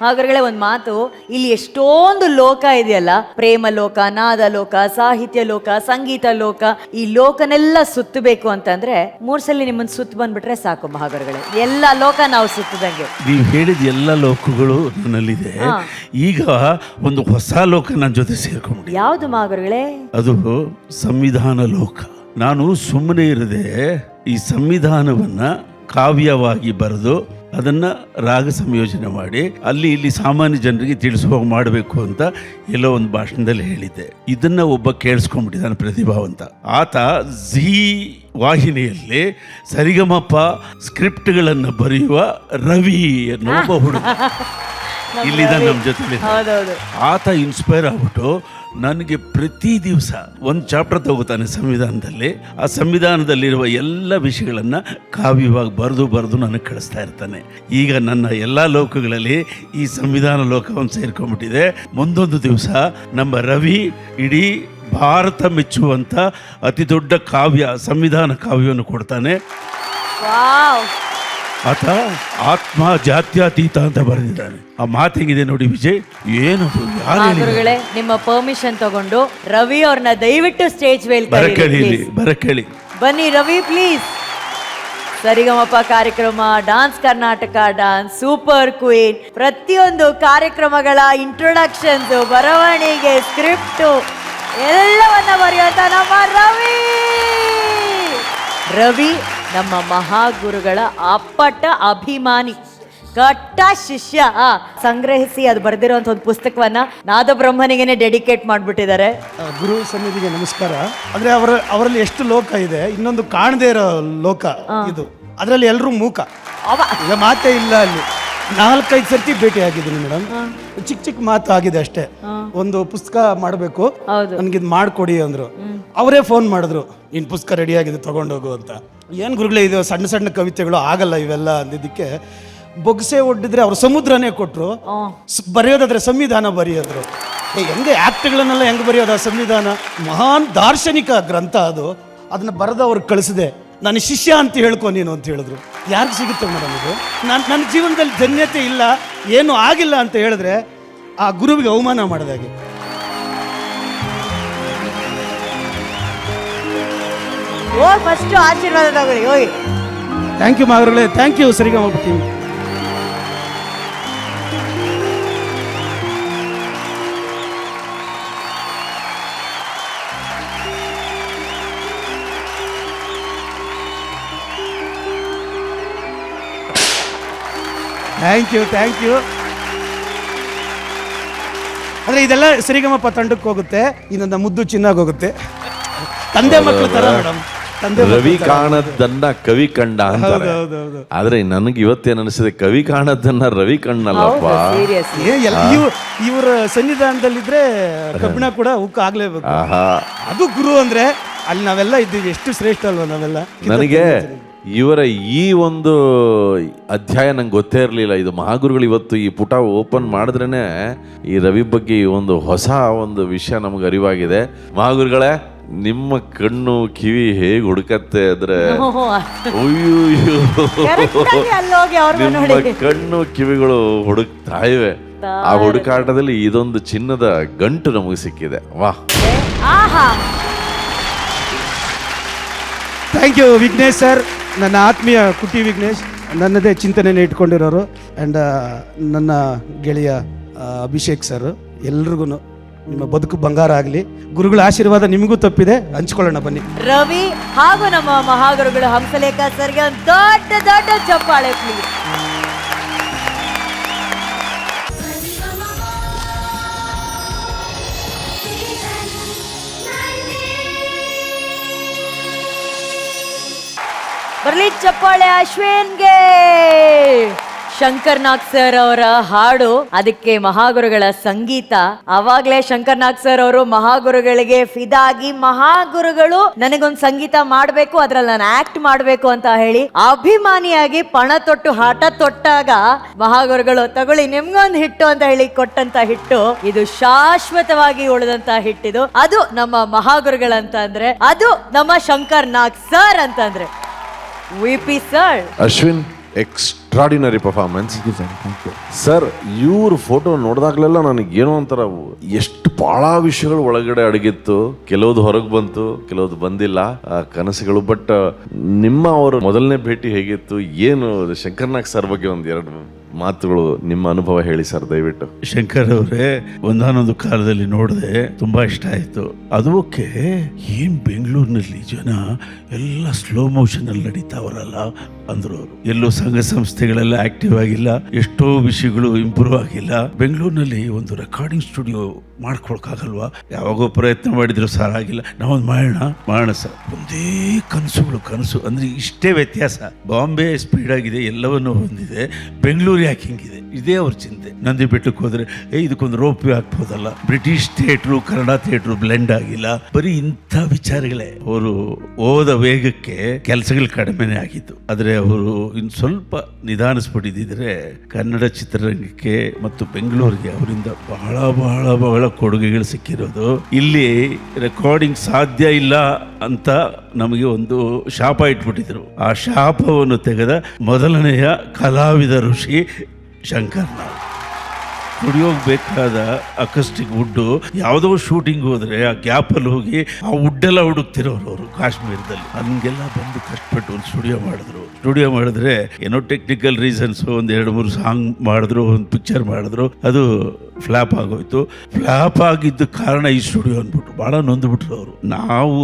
ಹಾಗಾದ್ರೆ ಒಂದು ಮಾತು, ಇಲ್ಲಿ ಎಷ್ಟೊಂದು ಲೋಕ ಇದೆಯಲ್ಲ, ಪ್ರೇಮ ಲೋಕ, ನಾದ ಲೋಕ, ಸಾಹಿತ್ಯ ಲೋಕ, ಸಂಗೀತ ಲೋಕ, ಈ ಲೋಕನೆಲ್ಲ ಸುತ್ತಬೇಕು ಅಂತಂದ್ರೆ 3 ಸಲ ನಿಮ್ಮನ್ನ ಸುತ್ತ ಬಂದ್ಬಿಟ್ರೆ ಸಾಕು ಮಹಾಗುರುಗಳೇ, ಎಲ್ಲ ಲೋಕ ನಾವು ಸುತ್ತದಂಗೆ. ನೀವು ಹೇಳಿದ ಎಲ್ಲ ಲೋಕಗಳು ನನ್ನಲ್ಲಿದೆ. ಈಗ ಒಂದು ಹೊಸ ಲೋಕ ನನ್ನ ಜೊತೆ ಸೇರ್ಕೊಂಡು. ಯಾವುದು ಮಹಾಗುರುಗಳೇ? ಅದು ಸಂವಿಧಾನ ಲೋಕ. ನಾನು ಸುಮ್ಮನೆ ಇರದೆ ಈ ಸಂವಿಧಾನವನ್ನ ಕಾವ್ಯವಾಗಿ ಬರೆದು ಅದನ್ನ ರಾಗ ಸಂಯೋಜನೆ ಮಾಡಿ ಅಲ್ಲಿ ಇಲ್ಲಿ ಸಾಮಾನ್ಯ ಜನರಿಗೆ ತಿಳಿಸುವಾಗ ಮಾಡಬೇಕು ಅಂತ ಎಲ್ಲೋ ಒಂದು ಭಾಷಣದಲ್ಲಿ ಹೇಳಿದ್ದೆ. ಇದನ್ನ ಒಬ್ಬ ಕೇಳಿಸ್ಕೊಂಡ್ಬಿಟ್ಟಿದ್ದಾನೆ, ಪ್ರತಿಭಾವಂತ. ಆತ ಝೀ ವಾಹಿನಿಯಲ್ಲಿ ಸರಿಗಮಪ್ಪ ಸ್ಕ್ರಿಪ್ಟ್ಗಳನ್ನು ಬರೆಯುವ ರವಿ ಅನ್ನೋ ಒಬ್ಬ ಹುಡುಗ ಇಲ್ಲಿದ್ದ ನಮ್ಮ ಜೊತೆ. ಆತ ಇನ್ಸ್ಪೈರ್ ಆಗ್ಬಿಟ್ಟು ನನಗೆ ಪ್ರತಿ ದಿವಸ ಒಂದು ಚಾಪ್ಟರ್ ತಗೋತಾನೆ ಸಂವಿಧಾನದಲ್ಲಿ. ಆ ಸಂವಿಧಾನದಲ್ಲಿರುವ ಎಲ್ಲ ವಿಷಯಗಳನ್ನು ಕಾವ್ಯವಾಗಿ ಬರೆದು ನನಗೆ ಕಳಿಸ್ತಾ ಇರ್ತಾನೆ. ಈಗ ನನ್ನ ಎಲ್ಲ ಲೋಕಗಳಲ್ಲಿ ಈ ಸಂವಿಧಾನ ಲೋಕವನ್ನು ಸೇರ್ಕೊಂಡ್ಬಿಟ್ಟಿದೆ. ಮುಂದೊಂದು ದಿವಸ ನಮ್ಮ ರವಿ ಇಡೀ ಭಾರತ ಮೆಚ್ಚುವಂಥ ಅತಿ ದೊಡ್ಡ ಕಾವ್ಯ, ಸಂವಿಧಾನ ಕಾವ್ಯವನ್ನು ಕೊಡ್ತಾನೆ. ಆತ ಆತ್ಮ ಜಾತ್ಯತೀತ ಅಂತ ಬರೆದಿದ್ದಾನೆ. ಆ ಮಾತು ಹೆಂಗಿದೆ ನೋಡಿ ವಿಜಯ್, ಏನದು? ಗುರುಗಳೇ, ನಿಮ್ಮ ಪರ್ಮಿಷನ್ ತಗೊಂಡು ರವಿ ಅವ್ರನ್ನ ದಯವಿಟ್ಟು ಸ್ಟೇಜ್ ಮೇಲೆ ಬರಕೇಳಿ. ಬನ್ನಿ ರವಿ ಪ್ಲೀಸ್. ಸರಿಗಮಪ ಕಾರ್ಯಕ್ರಮ, dance Karnataka, dance super queen, ಪ್ರತಿಯೊಂದು ಕಾರ್ಯಕ್ರಮಗಳ ಇಂಟ್ರೊಡಕ್ಷನ್ಸ್, ಬರವಣಿಗೆ, ಸ್ಕ್ರಿಪ್ಟ್ ಎಲ್ಲವನ್ನ ಬರೆಯುವಂತ ನಮ್ಮ ರವಿ ನಮ್ಮ ಮಹಾಗುರುಗಳ ಅಪ್ಪಟ ಅಭಿಮಾನಿ, ಕಟ್ಟ ಶಿಷ್ಯ. ಸಂಗ್ರಹಿಸಿ ಅದು ಬರೆದಿರುವಂತ ಒಂದು ಪುಸ್ತಕವನ್ನ ನಾದಬ್ರಹ್ಮನಿಗೆ ಡೆಡಿಕೇಟ್ ಮಾಡ್ಬಿಟ್ಟಿದ್ದಾರೆ. ಗುರು ಸನ್ನಿಧಿಗೆ ನಮಸ್ಕಾರ. ಅಂದ್ರೆ ಅವರಲ್ಲಿ ಎಷ್ಟು ಲೋಕ ಇದೆ, ಇನ್ನೊಂದು ಕಾಣದೇ ಇರೋ ಲೋಕ ಇದು. ಅದರಲ್ಲಿ ಎಲ್ಲರೂ ಮೂಕ, ಈಗ ಮಾತೇ ಇಲ್ಲ. ಅಲ್ಲಿ 4-5 ಸರ್ತಿ ಭೇಟಿ ಆಗಿದ್ದೀನಿ ಮೇಡಮ್. ಚಿಕ್ಕ ಮಾತು ಆಗಿದೆ ಅಷ್ಟೇ. ಒಂದು ಪುಸ್ತಕ ಮಾಡಬೇಕು, ನನ್ಗಿದ್ ಮಾಡ್ಕೊಡಿ ಅಂದ್ರು. ಅವರೇ ಫೋನ್ ಮಾಡಿದ್ರು, ನಿನ್ ಪುಸ್ತಕ ರೆಡಿ ಆಗಿದೆ ತಗೊಂಡೋಗು ಅಂತ. ಏನ್ ಗುರುಗಳೇ ಇದು ಸಣ್ಣ ಸಣ್ಣ ಕವಿತೆಗಳು ಆಗಲ್ಲ ಇವೆಲ್ಲ ಅಂದಿದ್ದಕ್ಕೆ ಬೊಗ್ಸೆ ಒಡ್ಡಿದ್ರೆ ಅವ್ರು ಸಮುದ್ರನೇ ಕೊಟ್ರು. ಬರೆಯೋದಾದ್ರೆ ಸಂವಿಧಾನ ಬರೆಯೋದ್ರು. ಹೆಂಗೆ ಆಕ್ಟ್ಗಳನ್ನೆಲ್ಲ ಹೆಂಗೆ ಬರೆಯೋದು? ಆ ಸಂವಿಧಾನ ಮಹಾನ್ ದಾರ್ಶನಿಕ ಗ್ರಂಥ ಅದು. ಅದನ್ನ ಬರೆದು ಅವ್ರಿಗೆ ಕಳಿಸಿದೆ. ನನ್ನ ಶಿಷ್ಯ ಅಂತ ಹೇಳ್ಕೊ ನೀನು ಅಂತ ಹೇಳಿದ್ರು. ಯಾರಿಗೆ ಸಿಗುತ್ತೆ ಮೇಡಮ್ ಇದು? ನನ್ನ ಜೀವನದಲ್ಲಿ ಧನ್ಯತೆ ಇಲ್ಲ, ಏನು ಆಗಿಲ್ಲ ಅಂತ ಹೇಳಿದ್ರೆ ಆ ಗುರುವಿಗೆ ಅವಮಾನ ಮಾಡಿದಾಗೆ. ಫಸ್ಟ್ ಆಶೀರ್ವಾದ ತಗೊಳ್ಳಿ, ಹೋಗಿ. ಥ್ಯಾಂಕ್ ಯು ಮಹಾಗುರುಗಳೇ, thank you Sarigamapa team. Thank you. ಅಂದ್ರೆ ಇದೆಲ್ಲ ಸರಿಗಮಪ ತಂಡಕ್ಕೆ ಹೋಗುತ್ತೆ, ಇನ್ನೊಂದು ಮುದ್ದು ಚಿನ್ನಾಗಿ ಹೋಗುತ್ತೆ. ತಂದೆ ಮಕ್ಕಳ ತರ ಮೇಡಮ್. ರವಿ ಕಾಣದ್ದನ್ನ ಕವಿ ಕಂಡ ಅಂತಾರೆ. ಆದ್ರೆ ನನಗೆ ಇವತ್ತೇನು ಅನಿಸಿದೆ, ಕವಿ ಕಾಣದ್ದನ್ನ ರವಿ ಕಣ್ಣಲ್ಲಪ್ಪ. ಇವರ ಸನ್ನಿಧಾನದಲ್ಲಿದ್ರೆ ಕಬ್ಬಿಣ ಕೂಡ ಉಕ್ಕ ಆಗ್ಲೇಬೇಕು. ಅದು ಗುರು ಅಂದ್ರೆ ಅಲ್ಲಿ ನಾವೆಲ್ಲ ಇದ್ದೀವಿ. ಎಷ್ಟು ಶ್ರೇಷ್ಠ ಅಲ್ವಾ ನಾವೆಲ್ಲ. ನನಗೆ ಇವರ ಈ ಒಂದು ಅಧ್ಯಾಯ ನಂಗೆ ಗೊತ್ತೇ ಇರಲಿಲ್ಲ. ಇದು ಮಹಾಗುರುಗಳು ಇವತ್ತು ಈ ಪುಟ ಓಪನ್ ಮಾಡಿದ್ರೇನೆ ಈ ರವಿ ಬಗ್ಗೆ ಒಂದು ಹೊಸ ಒಂದು ವಿಷಯ ನಮ್ಗೆ ಅರಿವಾಗಿದೆ. ಮಹಾಗುರುಗಳೇ, ನಿಮ್ಮ ಕಣ್ಣು ಕಿವಿ ಹೇಗೆ ಹುಡುಕತ್ತೆ ಅಂದ್ರೆ, ನಿಮ್ಮ ಕಣ್ಣು ಕಿವಿಗಳು ಹುಡುಕ್ತಾ ಇವೆ. ಆ ಹುಡುಕಾಟದಲ್ಲಿ ಇದೊಂದು ಚಿನ್ನದ ಗಂಟು ನಮಗೆ ಸಿಕ್ಕಿದೆ. ವಾಹ್, ಥ್ಯಾಂಕ್ ಯು ವಿಘ್ನೇಶ್ ಸರ್. ನನ್ನ ಆತ್ಮೀಯ ಕುಟಿ ವಿಘ್ನೇಶ್, ನನ್ನದೇ ಚಿಂತನೆಯನ್ನು ಇಟ್ಕೊಂಡಿರೋರು. ಆ್ಯಂಡ್ ನನ್ನ ಗೆಳೆಯ ಅಭಿಷೇಕ್ ಸರ್, ಎಲ್ರಿಗೂ ನಿಮ್ಮ ಬದುಕು ಬಂಗಾರ ಆಗಲಿ. ಗುರುಗಳ ಆಶೀರ್ವಾದ ನಿಮಗೂ ತಪ್ಪಿದೆ, ಹಂಚ್ಕೊಳ್ಳೋಣ ಬನ್ನಿ. ರವಿ ಹಾಗೂ ನಮ್ಮ ಮಹಾಗುರುಗಳು ಹಂಸಲೇಖ ಸರ್ಗೆ ಒಂದು ದೊಡ್ಡ ದೊಡ್ಡ ಚಪ್ಪಾಳೆ ಪ್ಲೀಸ್. ಬರ್ಲಿ ಚಪ್ಪಾಳೆ ಅಶ್ವಿನ್ಗೆ. ಶಂಕರ್ ನಾಗ್ ಸರ್ ಅವರ ಹಾಡು, ಅದಕ್ಕೆ ಮಹಾಗುರುಗಳ ಸಂಗೀತ. ಅವಾಗ್ಲೇ ಶಂಕರ್ ನಾಗ್ ಸರ್ ಅವರು ಮಹಾಗುರುಗಳಿಗೆ ಫಿದಾಗಿ, ಮಹಾಗುರುಗಳು ನನಗೊಂದು ಸಂಗೀತ ಮಾಡಬೇಕು, ಅದ್ರಲ್ಲಿ ನಾನು ಆಕ್ಟ್ ಮಾಡಬೇಕು ಅಂತ ಹೇಳಿ ಅಭಿಮಾನಿಯಾಗಿ ಪಣ ತೊಟ್ಟು ಹಠ ತೊಟ್ಟಾಗ ಮಹಾಗುರುಗಳು ತಗೊಳ್ಳಿ ನಿಮ್ಗೊಂದು ಹಿಟ್ಟು ಅಂತ ಹೇಳಿ ಕೊಟ್ಟಂತ ಹಿಟ್ಟು ಇದು ಶಾಶ್ವತವಾಗಿ ಉಳಿದಂತ ಹಿಟ್ಟಿದು. ಅದು ನಮ್ಮ ಮಹಾಗುರುಗಳಂತ ಅಂದ್ರೆ, ಅದು ನಮ್ಮ ಶಂಕರ್ ನಾಗ್ ಸರ್ ಅಂತಂದ್ರೆ. VP sir, Ashwin ex extraordinary performance. Thank you. Sir, ಇವ್ರ ಫೋಟೋ ನೋಡಿದಾಗಲೆಲ್ಲ ನನಗೆ ಏನೋ ಒಂಥರ ಎಷ್ಟು ಬಹಳ ವಿಷಯಗಳು ಒಳಗಡೆ ಅಡಗಿತ್ತು. ಕೆಲವ್ದು ಹೊರಗೆ ಬಂತು, ಕೆಲವ್ದು ಬಂದಿಲ್ಲ ಆ ಕನಸುಗಳು. ಬಟ್ ನಿಮ್ಮ ಅವ್ರ ಮೊದಲನೇ ಭೇಟಿ ಹೇಗಿತ್ತು? ಏನು ಶಂಕರ್ನಾಗ್ ಸರ್ ಬಗ್ಗೆ ಒಂದ್ ಎರಡು ಮಾತುಗಳು, ನಿಮ್ಮ ಅನುಭವ ಹೇಳಿ ಸರ್ ದಯವಿಟ್ಟು. ಶಂಕರ್ ಅವರೇ, ಒಂದಾನೊಂದು ಕಾಲದಲ್ಲಿ ನೋಡಿದೆ, ತುಂಬಾ ಇಷ್ಟ ಆಯ್ತು. ಅದು ಓಕೆ, ಏನ್ ಬೆಂಗಳೂರಿನಲ್ಲಿ ಜನ ಎಲ್ಲ ಸ್ಲೋ ಮೋಷನ್ ಅಲ್ಲಿ ನಡೀತಾವರಲ್ಲ ಅಂದ್ರು ಅವರು. ಎಲ್ಲೋ ಸಂಘ ಸಂಸ್ಥೆಗಳೆಲ್ಲ ಆಕ್ಟಿವ್ ಆಗಿಲ್ಲ, ಎಷ್ಟೋ ವಿಷಯಗಳು ಇಂಪ್ರೂವ್ ಆಗಿಲ್ಲ. ಬೆಂಗಳೂರಿನಲ್ಲಿ ಒಂದು ರೆಕಾರ್ಡಿಂಗ್ ಸ್ಟುಡಿಯೋ ಮಾಡ್ಕೊಳಕ್ಕಾಗಲ್ವಾ? ಯಾವಾಗೋ ಪ್ರಯತ್ನ ಮಾಡಿದ್ರು ಸರ್, ಆಗಿಲ್ಲ. ನಾವೊಂದು ಮಾಡೋಣ ಸರ್. ಒಂದೇ ಕನಸು ಅಂದ್ರೆ ಇಷ್ಟೇ ವ್ಯತ್ಯಾಸ. ಬಾಂಬೆ ಸ್ಪೀಡ್ ಆಗಿದೆ, ಎಲ್ಲವನ್ನೂ ಹೊಂದಿದೆ, ಬೆಂಗಳೂರು ಯಾಕೆ ಹಿಂಗಿದೆ? ಇದೇ ಅವ್ರ ಚಿಂತೆ. ನಂದಿ ಬೆಟ್ಟಕ್ಕೆ ಹೋದ್ರೆ ಇದಕ್ಕೊಂದು ರೋಪ್ ಹಾಕ್ಬೋದಲ್ಲ. British theatre Kannada theatre blend ಆಗಿಲ್ಲ. ಬರೀ ಇಂಥ ವಿಚಾರಗಳೇ. ಅವರು ಓದ ವೇಗಕ್ಕೆ ಕೆಲಸಗಳು ಕಡಿಮೆನೇ ಆಗಿತ್ತು. ಆದ್ರೆ ಅವರು ಇನ್ನು ಸ್ವಲ್ಪ ನಿಧಾನಿಸ್ಬಿಟ್ಟಿದ್ರೆ ಕನ್ನಡ ಚಿತ್ರರಂಗಕ್ಕೆ ಮತ್ತು ಬೆಂಗಳೂರಿಗೆ ಅವರಿಂದ ಬಹಳ ಬಹಳ ಬಹಳ ಕೊಡುಗೆಗಳು ಸಿಕ್ಕಿರೋದು. ಇಲ್ಲಿ ರೆಕಾರ್ಡಿಂಗ್ ಸಾಧ್ಯ ಇಲ್ಲ ಅಂತ ನಮಗೆ ಒಂದು ಶಾಪ ಇಟ್ಬಿಟ್ಟಿದ್ರು. ಆ ಶಾಪವನ್ನು ತೆಗೆದ ಮೊದಲನೆಯ ಕಲಾವಿದ ಋಷಿ ಶಂಕರ್ನಾಗ್. ಸ್ಟುಡಿಯೋಗೆ ಬೇಕಾದ ಅಕಸ್ಟಿಕ್ ವುಡ್ಡು, ಯಾವುದೋ ಶೂಟಿಂಗ್ ಹೋದ್ರೆ ಆ ಗ್ಯಾಪಲ್ಲಿ ಹೋಗಿ ಆ ವುಡ್ಡೆಲ್ಲ ಹುಡುಕ್ತಿರೋರು ಅವರು ಕಾಶ್ಮೀರದಲ್ಲಿ. ಹಂಗೆಲ್ಲ ಬಂದು ಕಷ್ಟಪಟ್ಟು ಒಂದು ಸ್ಟುಡಿಯೋ ಮಾಡಿದ್ರೆ ಏನೋ ಟೆಕ್ನಿಕಲ್ ರೀಸನ್ಸ್ ಒಂದು 2-3 ಸಾಂಗ್ ಮಾಡಿದ್ರು, ಒಂದು ಪಿಕ್ಚರ್ ಮಾಡಿದ್ರು, ಅದು ಫ್ಲಾಪ್ ಆಗೋಯ್ತು. ಫ್ಲಾಪ್ ಆಗಿದ್ದ ಕಾರಣ ಈ ಸ್ಟುಡಿಯೋ ಅಂದ್ಬಿಟ್ಟು ಭಾಳ ನೊಂದ್ಬಿಟ್ರು ಅವರು. ನಾವು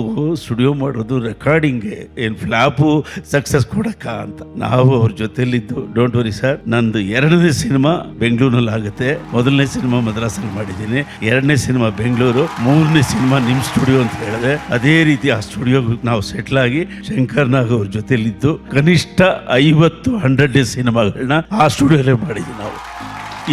ಸ್ಟುಡಿಯೋ ಮಾಡೋದು ರೆಕಾರ್ಡಿಂಗ್ಗೆ, ಏನು ಫ್ಲಾಪು ಸಕ್ಸಸ್ ಕೊಡಕ್ಕ ಅಂತ. ನಾವು ಅವ್ರ ಜೊತೆಲಿದ್ದು, ಡೋಂಟ್ ವರಿ ಸರ್, ನಂದು 2ನೇ ಸಿನಿಮಾ ಬೆಂಗಳೂರಿನಲ್ಲಿ ಆಗುತ್ತೆ. ಮೊದಲನೇ ಸಿನಿಮಾ ಮದ್ರಾಸಲ್ಲಿ ಮಾಡಿದ್ದೀನಿ, 2ನೇ ಸಿನಿಮಾ ಬೆಂಗಳೂರು, 3ನೇ ಸಿನಿಮಾ ನಿಮ್ಮ ಸ್ಟುಡಿಯೋ ಅಂತ ಹೇಳಿದೆ. ಅದೇ ರೀತಿ ಆ ಸ್ಟುಡಿಯೋಗೆ ನಾವು ಸೆಟ್ಲ್ ಆಗಿ ಶಂಕರ್ನಾಗ್ ಅವ್ರ ಜೊತೆಲಿದ್ದು ಕನಿಷ್ಠ 50-100 ಸಿನಿಮಾಗಳನ್ನ ಆ ಸ್ಟುಡಿಯೋಲ್ಲೇ ಮಾಡಿದ್ವಿ ನಾವು.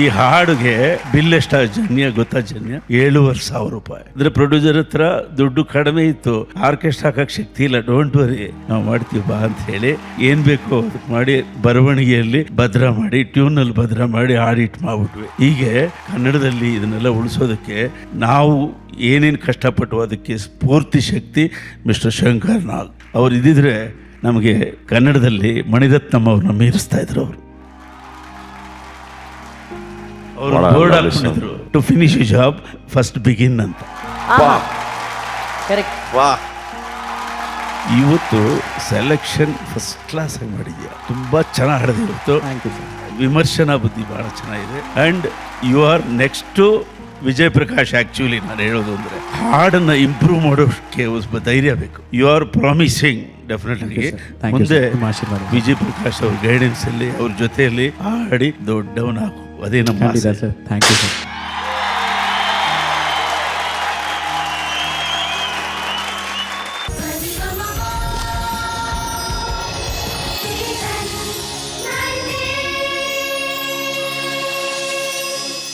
ಈ ಹಾಡುಗೆ ಬಿಲ್ ಎಷ್ಟ ಜನ್ಯ ಗೊತ್ತಾ? ಜನ್ಯ 7,500 ರೂಪಾಯಿ. ಅಂದ್ರೆ ಪ್ರೊಡ್ಯೂಸರ್ ಹತ್ರ ದುಡ್ಡು ಕಡಿಮೆ ಇತ್ತು, ಆರ್ಕೆಸ್ಟ್ರಾ ಹಾಕಕ್ ಶಕ್ತಿ ಇಲ್ಲ. ಡೋಂಟ್ ವರಿ, ನಾವು ಮಾಡ್ತೀವಿ ಬಾ ಅಂತ ಹೇಳಿ ಏನ್ ಬೇಕೋ ಅದಕ್ಕೆ ಮಾಡಿ, ಬರವಣಿಗೆಯಲ್ಲಿ ಭದ್ರ ಮಾಡಿ, ಟ್ಯೂನಲ್ಲಿ ಭದ್ರ ಮಾಡಿ ಆಡಿಟ್ ಮಾಡ್ಬಿಟ್ವಿ. ಹೀಗೆ ಕನ್ನಡದಲ್ಲಿ ಇದನ್ನೆಲ್ಲ ಉಳಿಸೋದಕ್ಕೆ ನಾವು ಏನೇನು ಕಷ್ಟಪಟ್ಟು ಅದಕ್ಕೆ ಸ್ಫೂರ್ತಿ ಶಕ್ತಿ ಮಿಸ್ಟರ್ ಶಂಕರ್ನಾಗ್ ಅವ್ರು ಇದ್ದಿದ್ರೆ ನಮಗೆ ಕನ್ನಡದಲ್ಲಿ ಮಣಿರತ್ನಂ ಅವ್ರನ್ನ ಮೀರಿಸ್ತಾ ಇದ್ರು. ಅವರು ಬೋರ್ಡ್ ಹಾಕೊಂಡಿದ್ರು, to finish you job first begin ಅಂತ. ಕರೆಕ್ಟ್. ಇವತ್ತು ಸೆಲೆಕ್ಷನ್ ಫಸ್ಟ್ ಕ್ಲಾಸ್ ಆಗಿ ಮಾಡಿದ್ಯಾ, ತುಂಬಾ ಚೆನ್ನಾಗಿ ಹಾಡಿದೆ ಇವತ್ತು. Thank you sir. ವಿಮರ್ಶನಾ ಬುದ್ಧಿ ಬಹಳ ಚೆನ್ನಾಗಿದೆ. And you are next to Vijay Prakash. Actually ನಾನು ಹೇಳೋದು ಅಂದ್ರೆ ಹಾಡನ್ನ ಇಂಪ್ರೂವ್ ಮಾಡೋಕ್ಕೆ ಧೈರ್ಯ ಬೇಕು. You are promising definitely. ಮುಂದೆ ವಿಜಯ್ ಪ್ರಕಾಶ್ ಅವ್ರ ಗೈಡೆನ್ಸ್ ಅಲ್ಲಿ, ಅವ್ರ ಜೊತೆಯಲ್ಲಿ ಹಾಡಿ ದೊಡ್ಡವನಾಗು. ಅದೇ ನಮ್ಮ ಸರ್. Thank you sir.